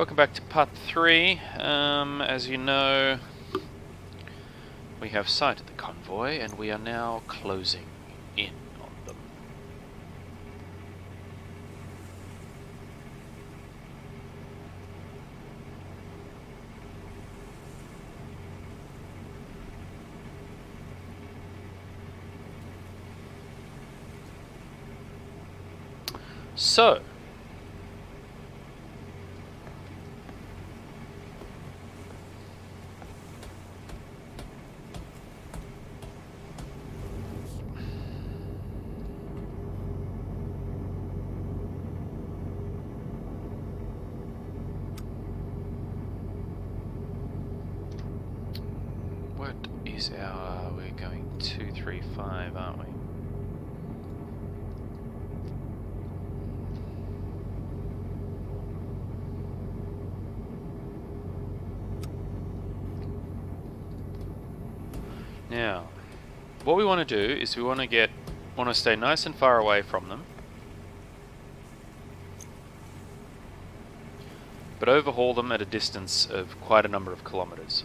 Welcome back to part 3. As you know, we have sighted the convoy and we are now closing in on them. So, what is our... we're going 235, aren't we? Now, what we want to do is we want to stay nice and far away from them, but overhaul them at a distance of quite a number of kilometers.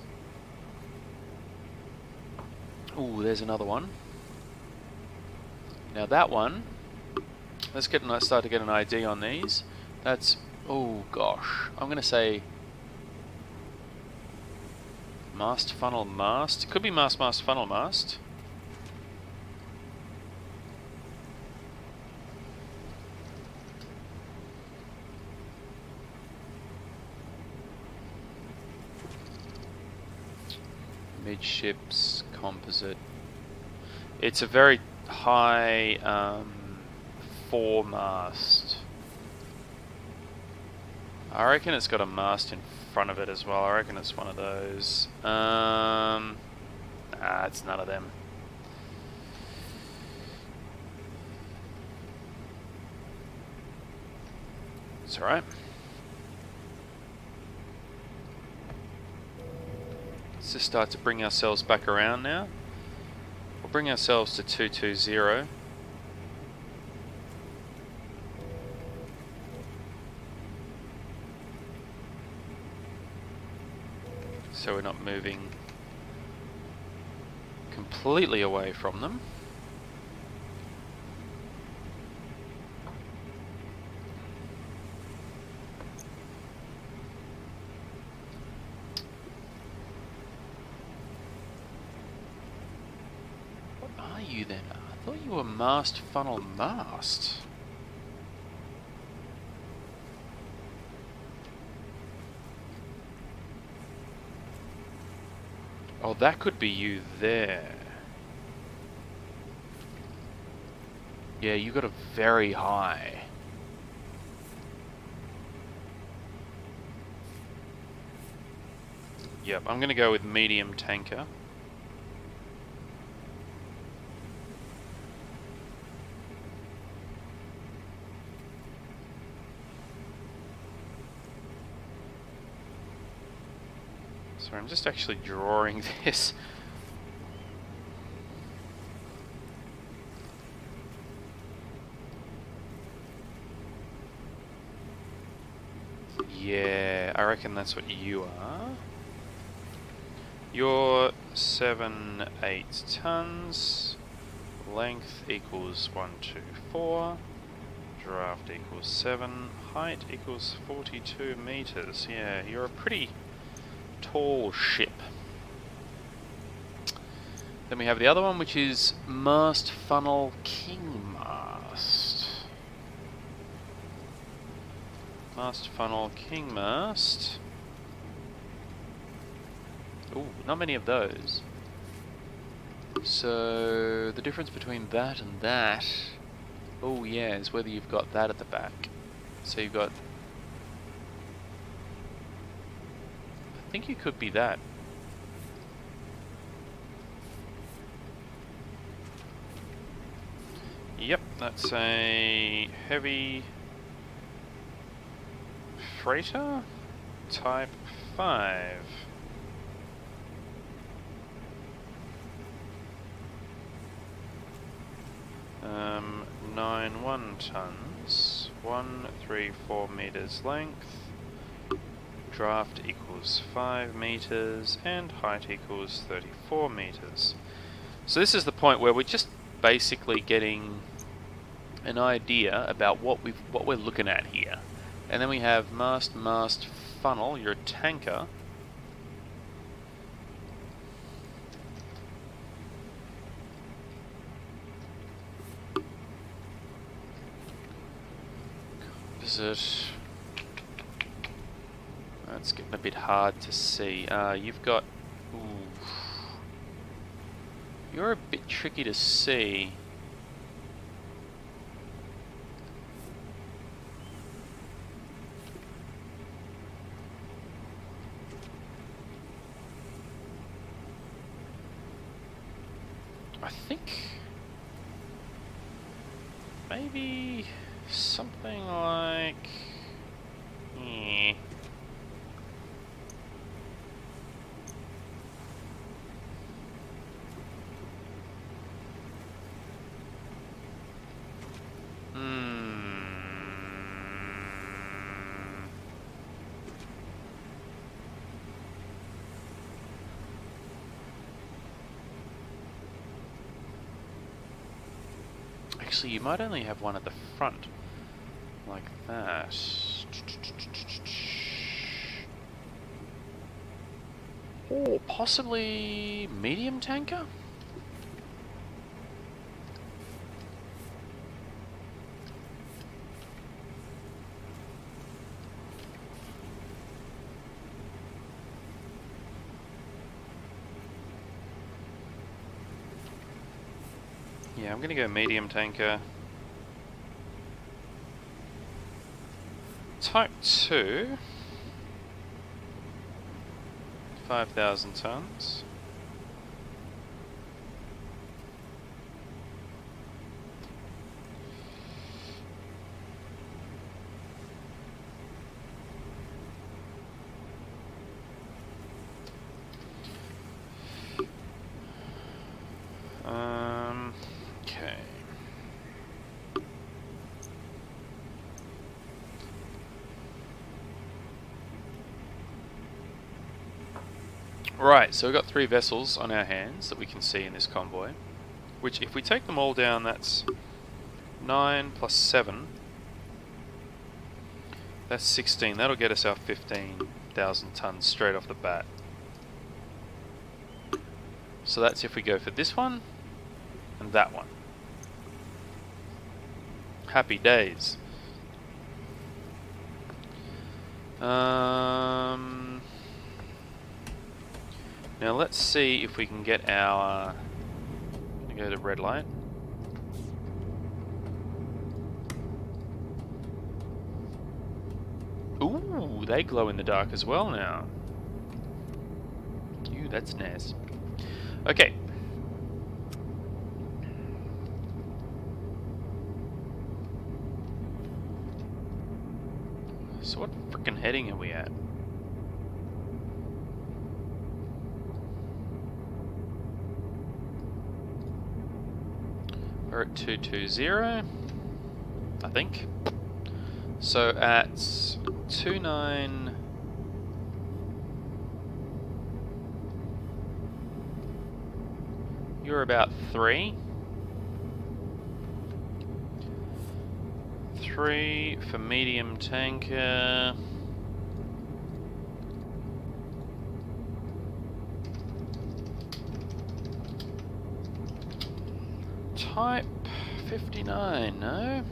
Ooh, there's another one. Now that one, let's start to get an ID on these. That's, oh gosh, I'm going to say mast, funnel, mast. It could be mast, mast, funnel, mast. Midships, composite. It's a very high foremast. I reckon it's got a mast in front of it as well. I reckon it's one of those. It's none of them. It's alright. Let's just start to bring ourselves back around now. We'll bring ourselves to 220. So we're not moving completely away from them. What are you then? I thought you were mast, funnel, mast. Oh, that could be you there. Yeah, you got a very high. Yep, I'm gonna go with medium tanker. Sorry, I'm just actually drawing this. Yeah, I reckon that's what you are. You're 7, 8 tons. Length equals 124. Draft equals 7. Height equals 42 meters. Yeah, you're a pretty tall ship. Then we have the other one, which is mast, funnel, king mast. Mast, funnel, king mast. Ooh, not many of those. So the difference between that and that, oh yeah, is whether you've got that at the back. So you've got, I think you could be that. Yep, that's a heavy freighter, type 5. Um, 91 tons, 134 meters length. draft equals 5 meters and height equals 34 meters. So this is the point where we're just basically getting an idea about what we're looking at here. And then we have mast, funnel, you're a tanker. Composite. That's getting a bit hard to see. You've got... Ooh, you're a bit tricky to see. I think maybe something like... Actually, you might only have one at the front, like that. Or possibly medium tanker? Yeah, I'm gonna go medium tanker. Type 2. 5,000 tons. Okay. Right, so we've got 3 vessels on our hands that we can see in this convoy, which if we take them all down, that's 9 plus 7. That's 16. That'll get us our 15,000 tons straight off the bat. So that's if we go for this one and that one. Happy days. Now let's see if we can get our... I'm gonna go to red light. Ooh, they glow in the dark as well now. Ew, that's nice. Okay. So what frickin' heading are we at? We're at 220, I think. So at 29... You're about 3. 3 for medium tanker. Type 59, no?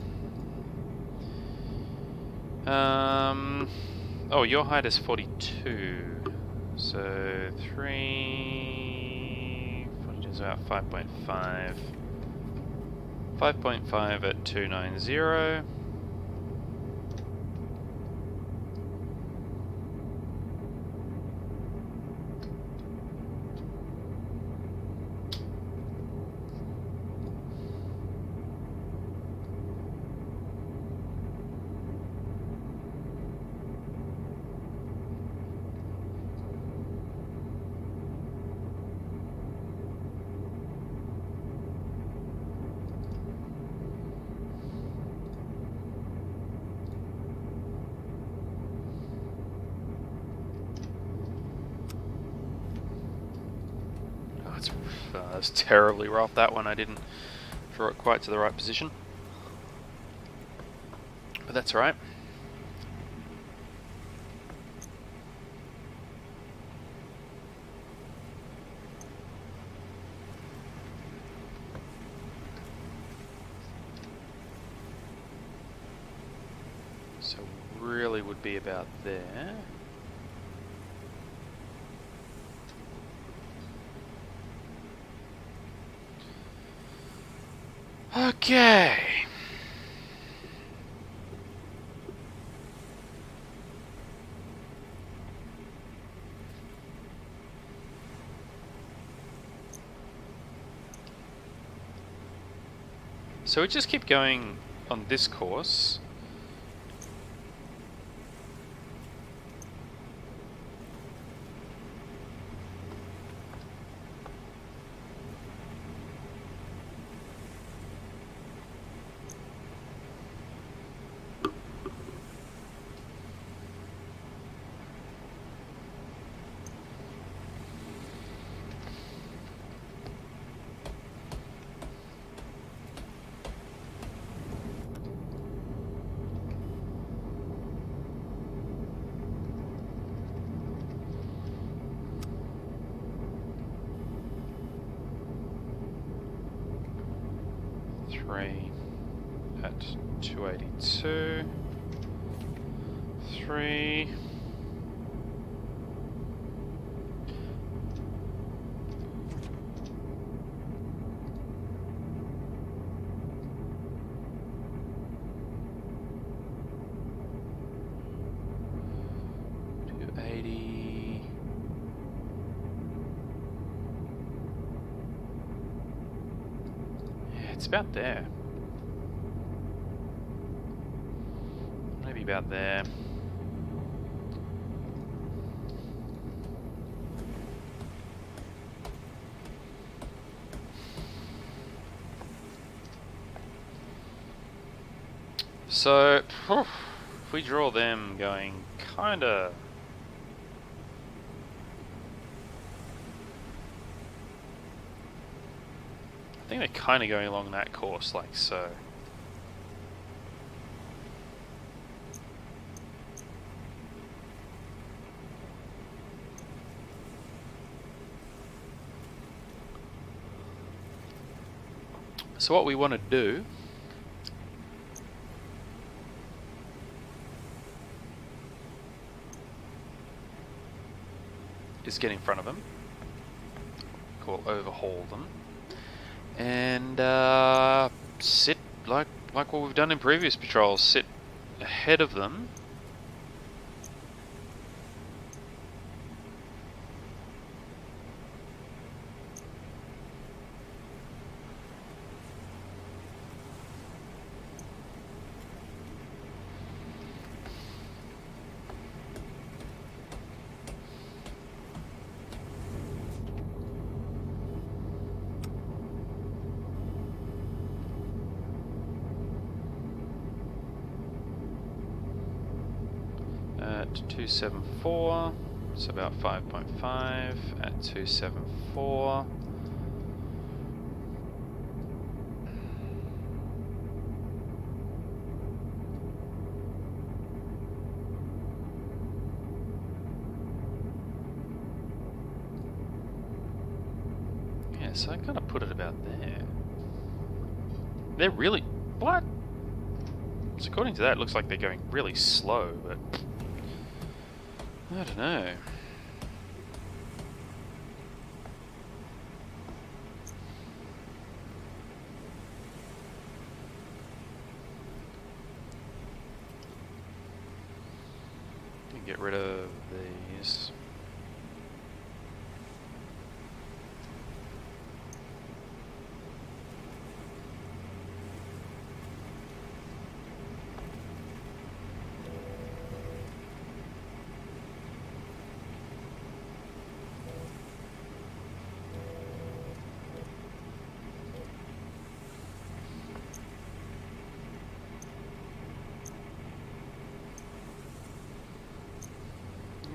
Oh, your height is 42. So 3... 42 is about 5.5. 5.5 at 290. That's terribly rough, that one. I didn't draw it quite to the right position. But that's alright. So really would be about there. Okay. So we just keep going on this course. At 282, 3, it's about there. Maybe about there. So, if we draw them going kinda... I think they're kinda going along that course, like so. So what we want to do is get in front of them, overhaul them, and sit like what we've done in previous patrols, sit ahead of them. At 274, it's about 5.5 at 274. Yeah, so I kind of put it about there. They're really... what? So according to that, it looks like they're going really slow, but... I don't know. Get rid of these.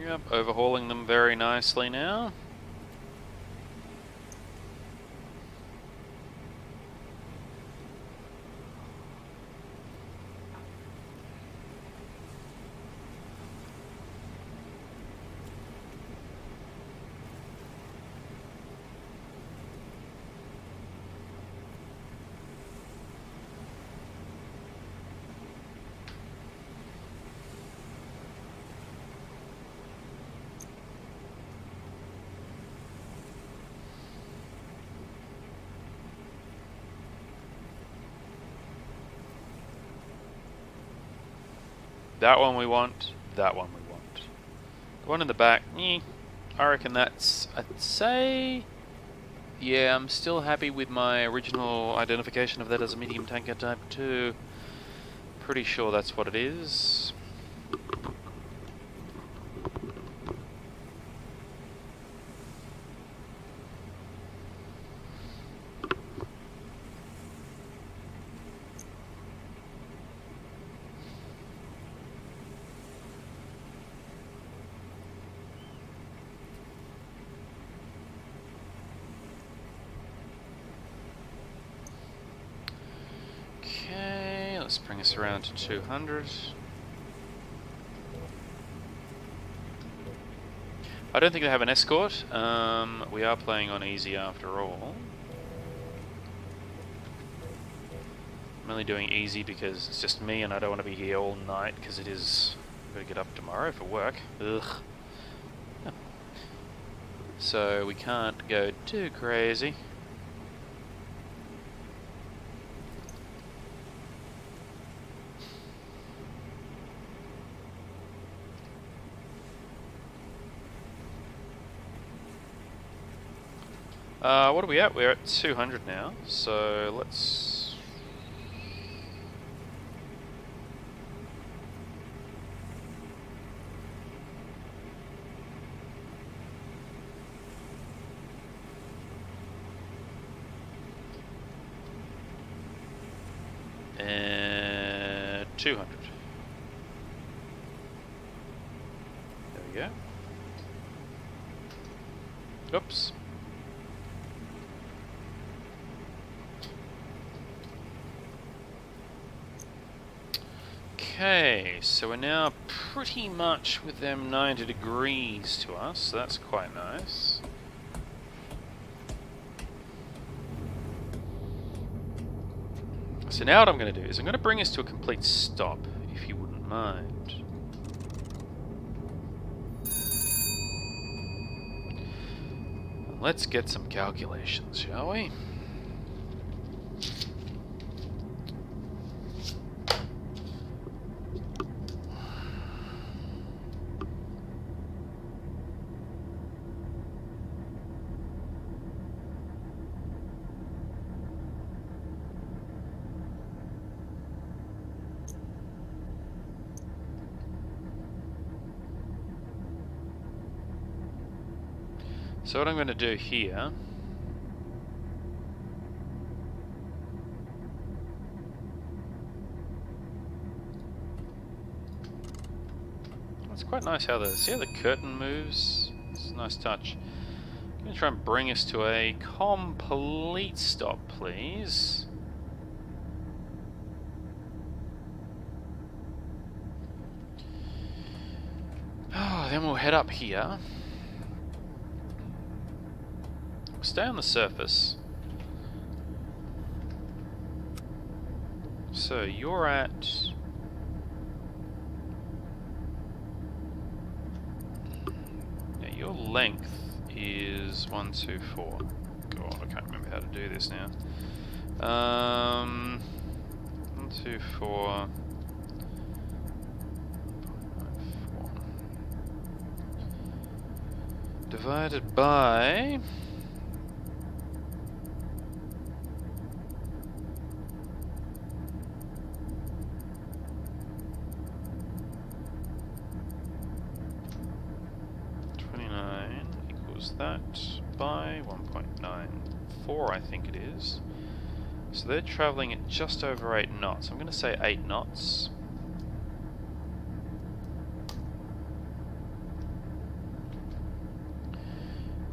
Yep, overhauling them very nicely now. That one we want. That one we want. The one in the back, I reckon that's, I'd say, yeah, I'm still happy with my original identification of that as a medium tanker type 2. Pretty sure that's what it is. Let's bring us around to 200. I don't think they have an escort. We are playing on easy after all. I'm only doing easy because it's just me and I don't want to be here all night because it is... I've got to get up tomorrow for work. Ugh. So we can't go too crazy. What are we at? We're at 200 now, so let's... And 200. There we go. Oops. Okay, so we're now pretty much with them 90 degrees to us, so that's quite nice. So now what I'm going to do is I'm going to bring us to a complete stop, if you wouldn't mind. Let's get some calculations, shall we? So what I'm going to do here it's quite nice how see how the curtain moves. It's a nice touch. I'm going to try and bring us to a complete stop, please. Oh, then we'll head up here. Stay on the surface. So you're at... Yeah, your length is 124. God, I can't remember how to do this now. 124. Divided by... that by 1.94, I think it is. So they're travelling at just over 8 knots. I'm going to say 8 knots.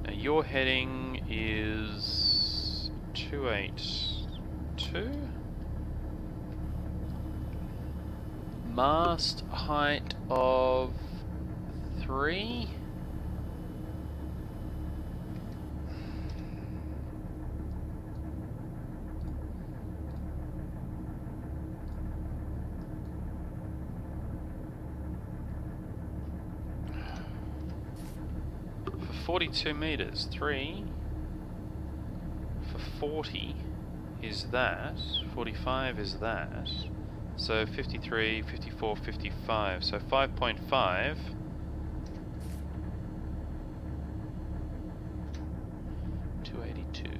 Now your heading is 282. Mast height of 3. For 42 meters, 3 for 40 is that, 45 is that, So 53, 54, 55. So 5.5. 282.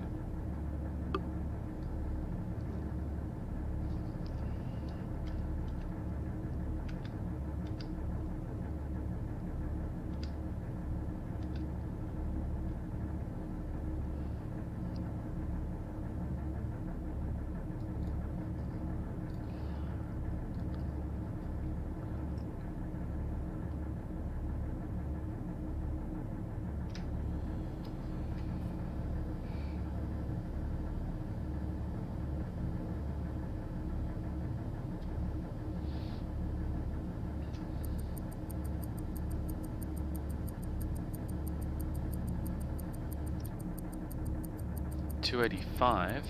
$285.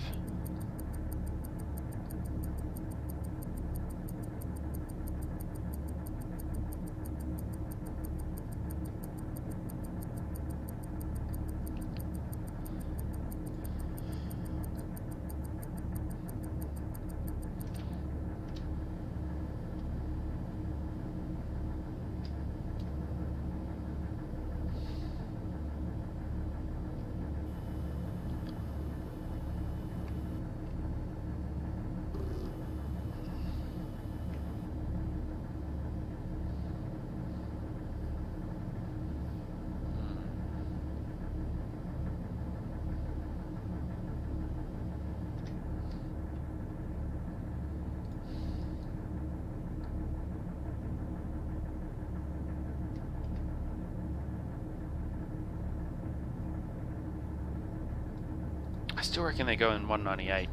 I still reckon they go in 198.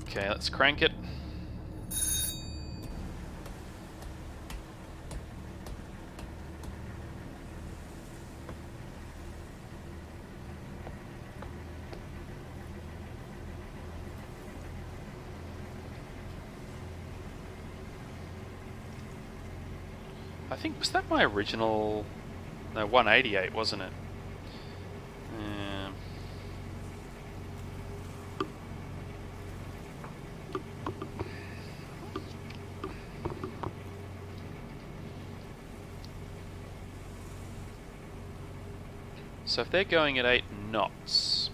Okay, let's crank it. I think, was that my original... No, 188, wasn't it? So if they're going at 8 knots...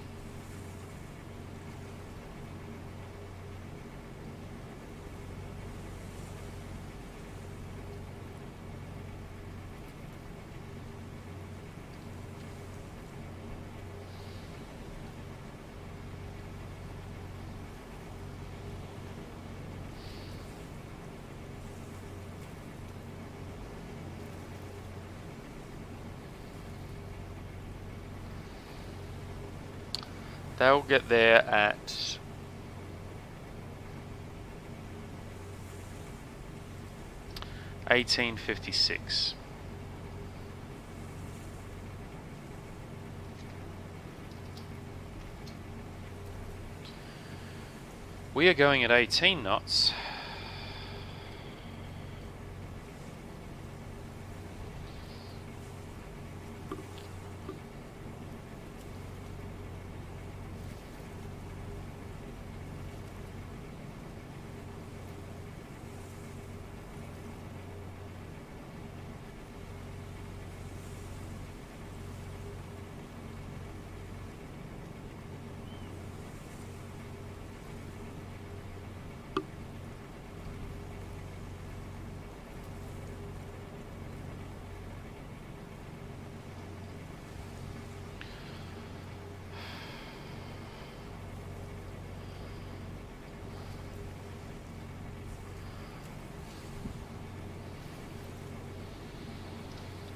They'll get there at 1856. We are going at 18 knots.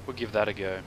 We'll give that a go.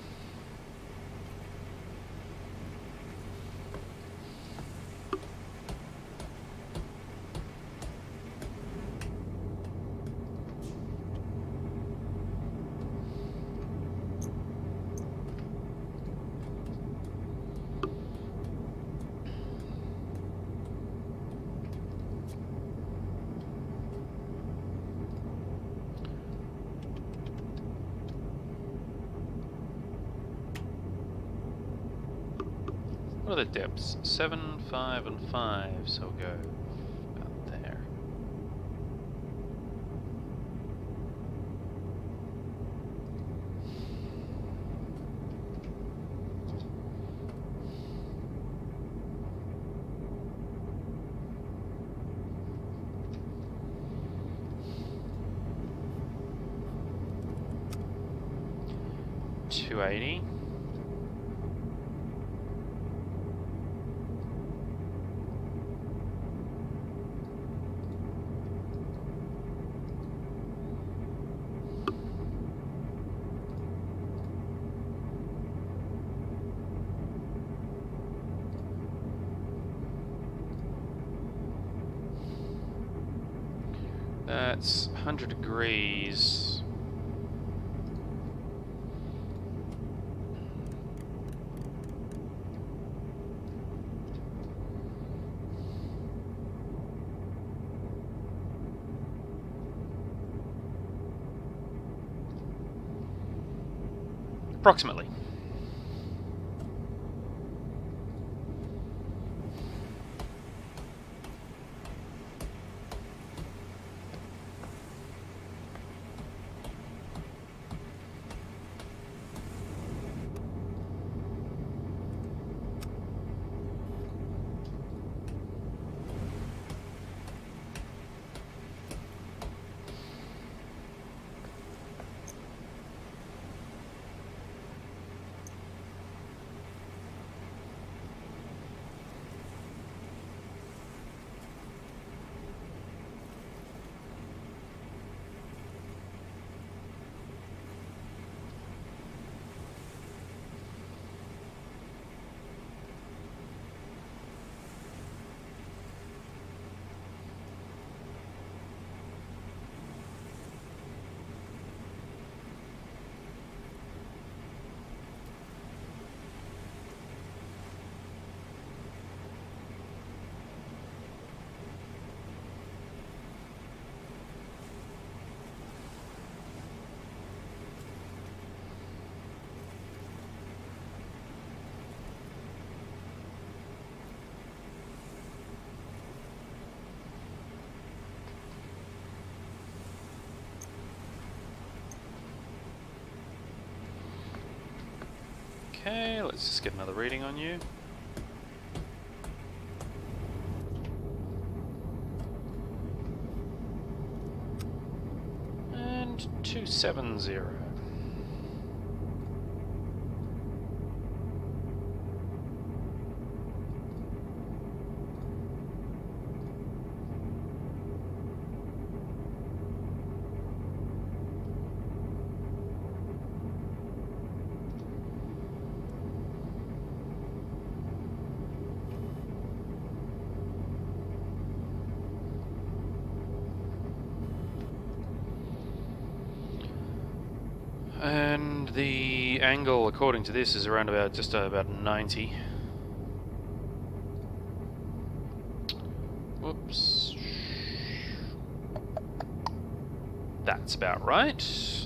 are the depths? 7, 5, and 5. So we'll go about there. $280. That's 100 degrees. Approximately. Okay, let's just get another reading on you. And 270. And the angle, according to this, is around about just about 90. Whoops. That's about right.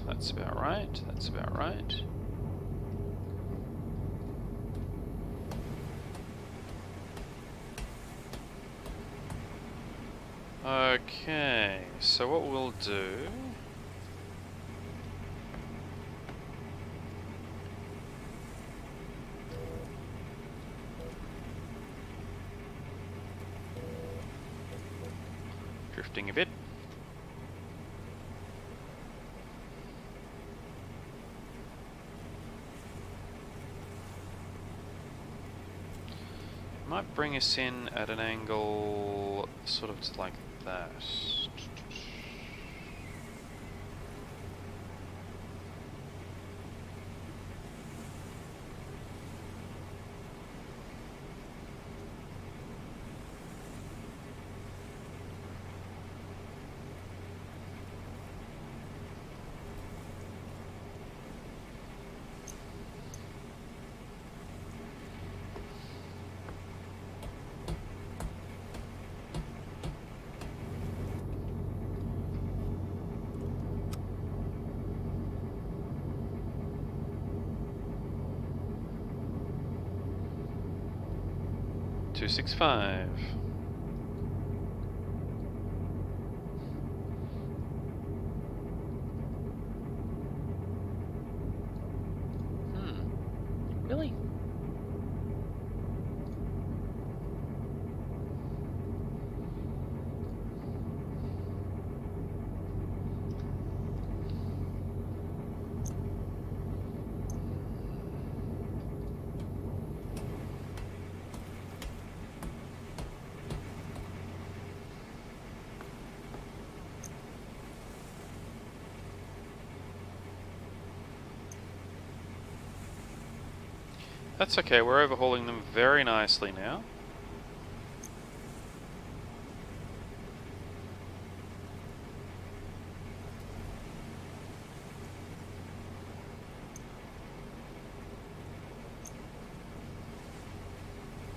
That's about right. That's about right. Okay, so what we'll do... Drifting a bit. Might bring us in at an angle sort of like that. 265. Really? That's okay, we're overhauling them very nicely now.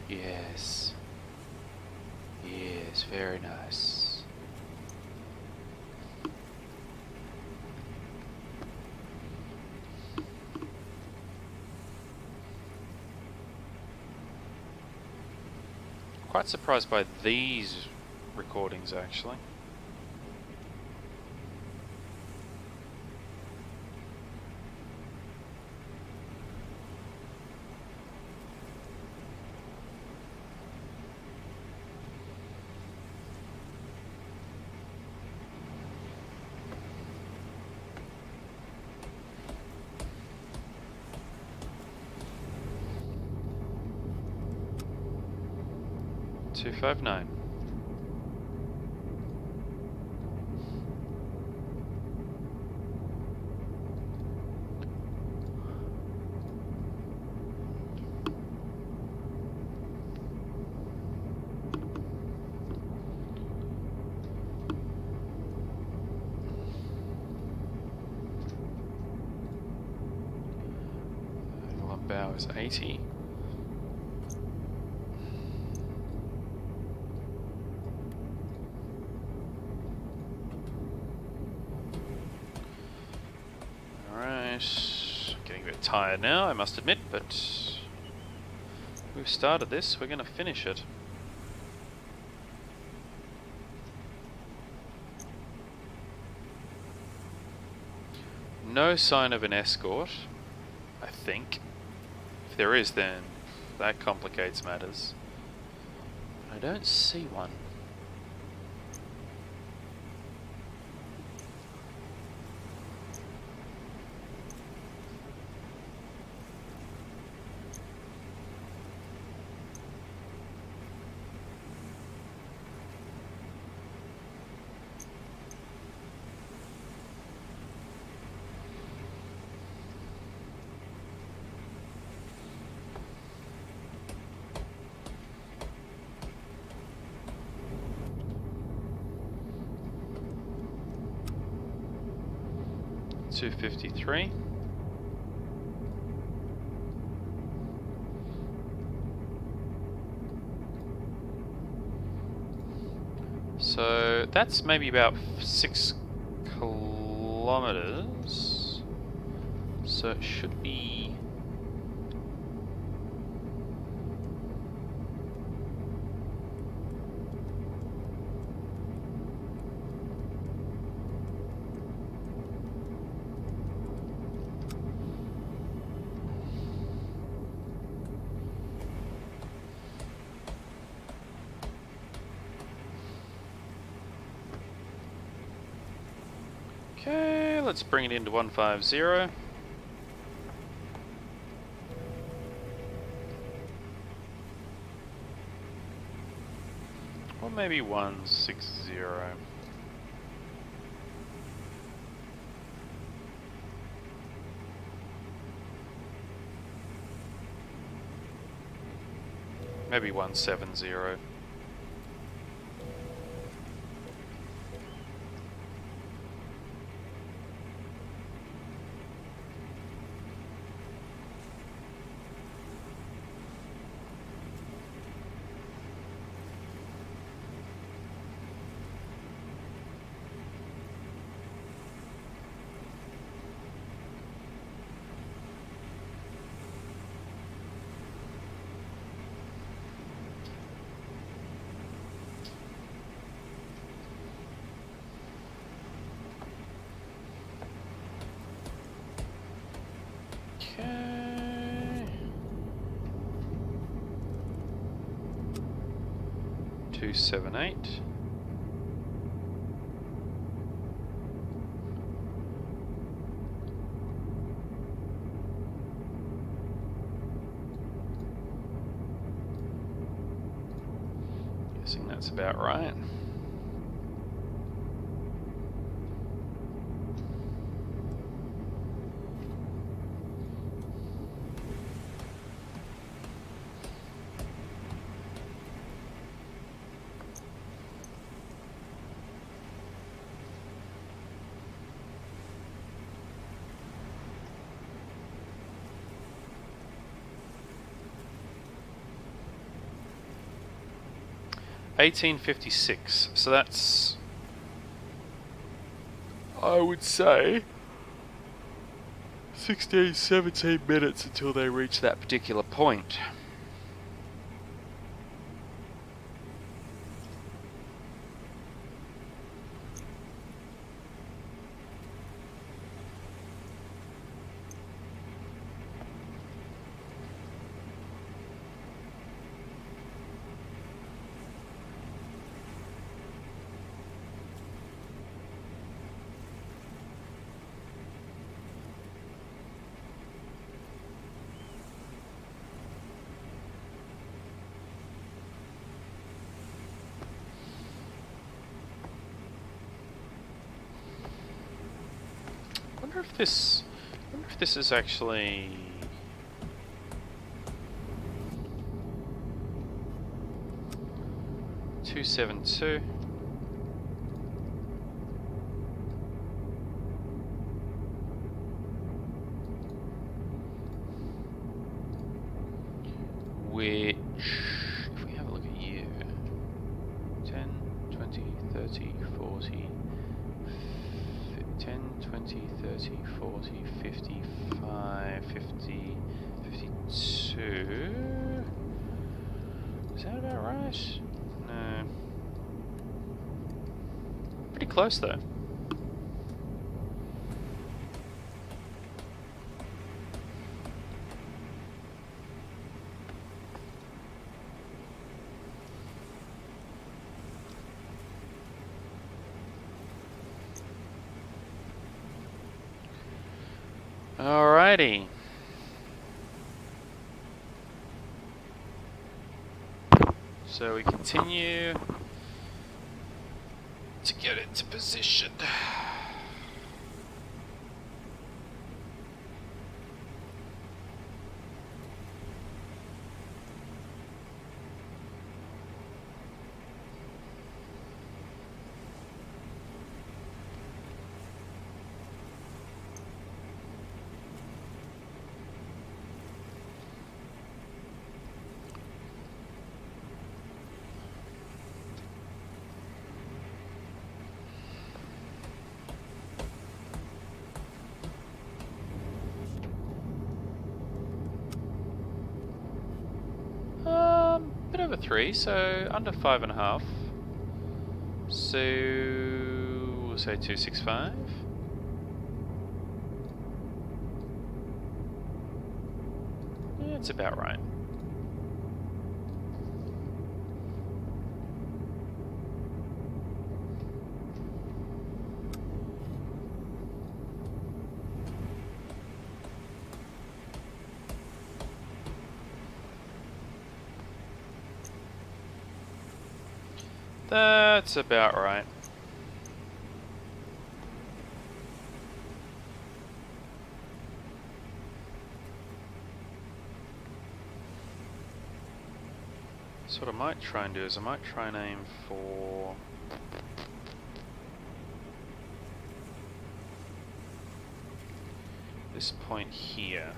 Yes. Yes, very nice. Quite surprised by these recordings, actually. $259. Bow is 80. Getting a bit tired now, I must admit, but we've started this, we're going to finish it. No sign of an escort, I think. If there is, then that complicates matters. I don't see one. $253. So that's maybe about 6 kilometers. So it should be okay, let's bring it into 150. Or maybe 160. Maybe 170. Okay. 278. Guessing that's about right. $18.56. So that's, I would say, 16, 17 minutes until they reach that particular point. I wonder if this is actually 272. Which, if we have a look at you, 10, 20, 30, 40, 10, 20, 30, 40, 55, 50, 52. Is that about right? No. Pretty close though. Alrighty. So we continue to get into position. Bit over 3, so under 5.5. So we'll say 265. Yeah, it's about right. That's about right. So what I might try and do is I might try and aim for this point here.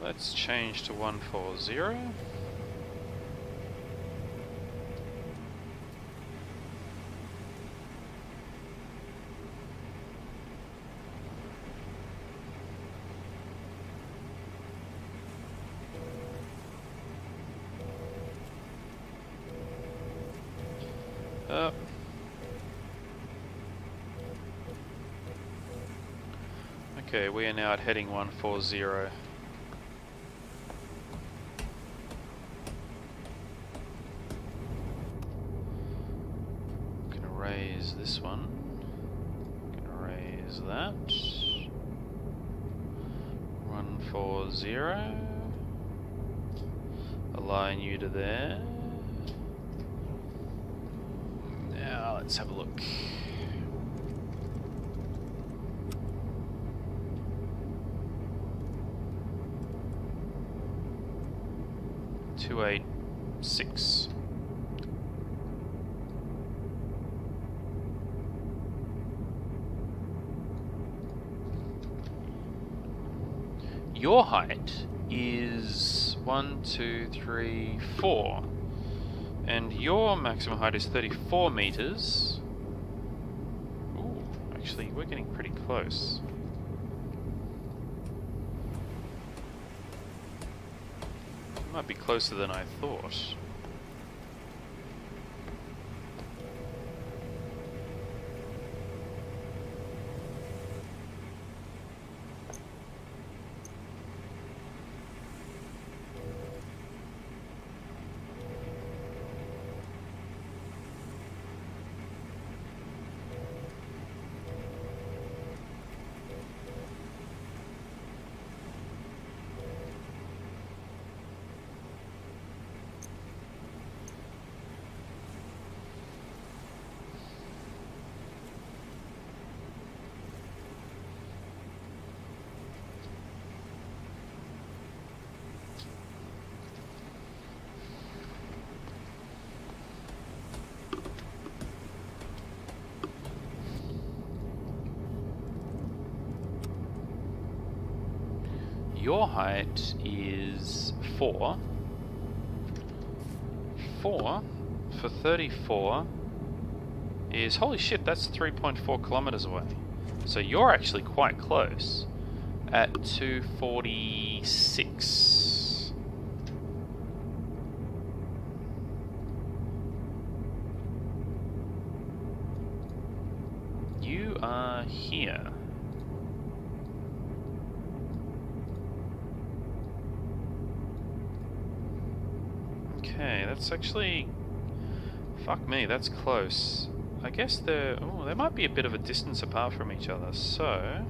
Let's change to 140. Up. Okay, we are now at heading 140. Gonna raise this one. Gonna raise that. 140. Align you to there. Now let's have a look. Two 8-6. Your height is 1, 2, 3, 4, and your maximum height is 34 meters. Ooh, actually, we're getting pretty close. Might be closer than I thought. Your height is 4. 4 for 34 is, holy shit, that's 3.4 kilometers away. So you're actually quite close at 246. You are here. Okay, that's actually... Fuck me, that's close. I guess there might be a bit of a distance apart from each other, so...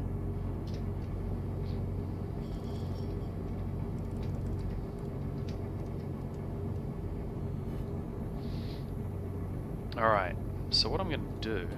Alright, so what I'm going to do...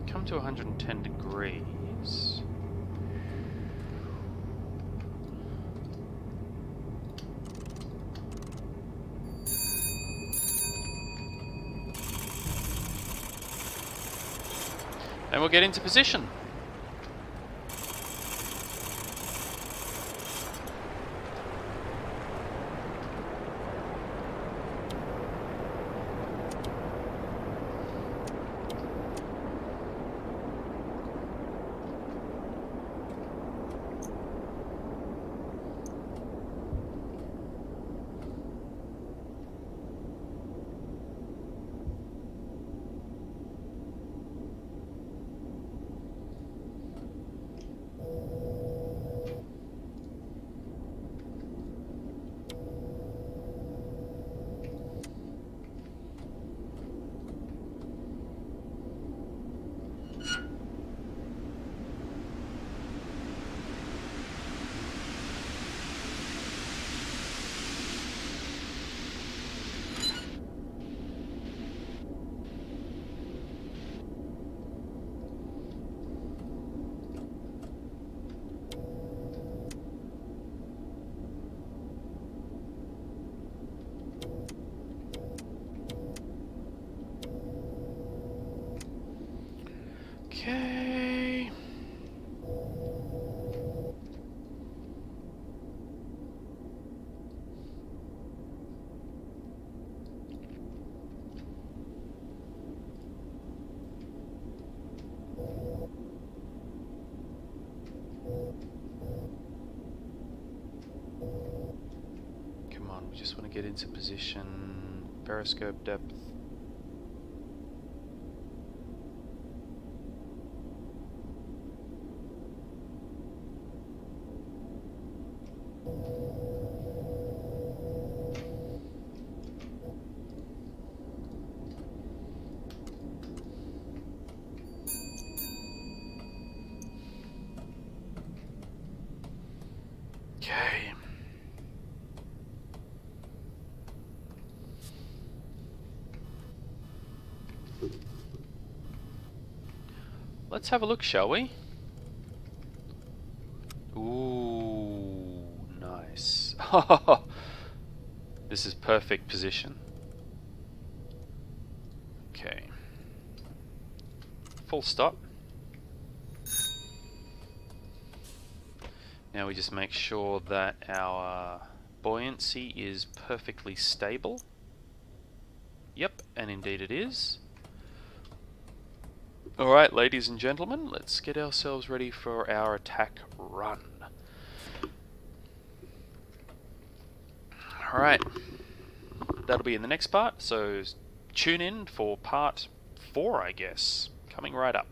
come to 110 degrees. And we'll get into position. we just want to get into position. Periscope depth. Okay. Let's have a look, shall we? Ooh, nice. This is perfect position. Okay. Full stop. Now we just make sure that our buoyancy is perfectly stable. Yep, and indeed it is. Alright, ladies and gentlemen, let's get ourselves ready for our attack run. Alright, that'll be in the next part, so tune in for part 4, I guess, coming right up.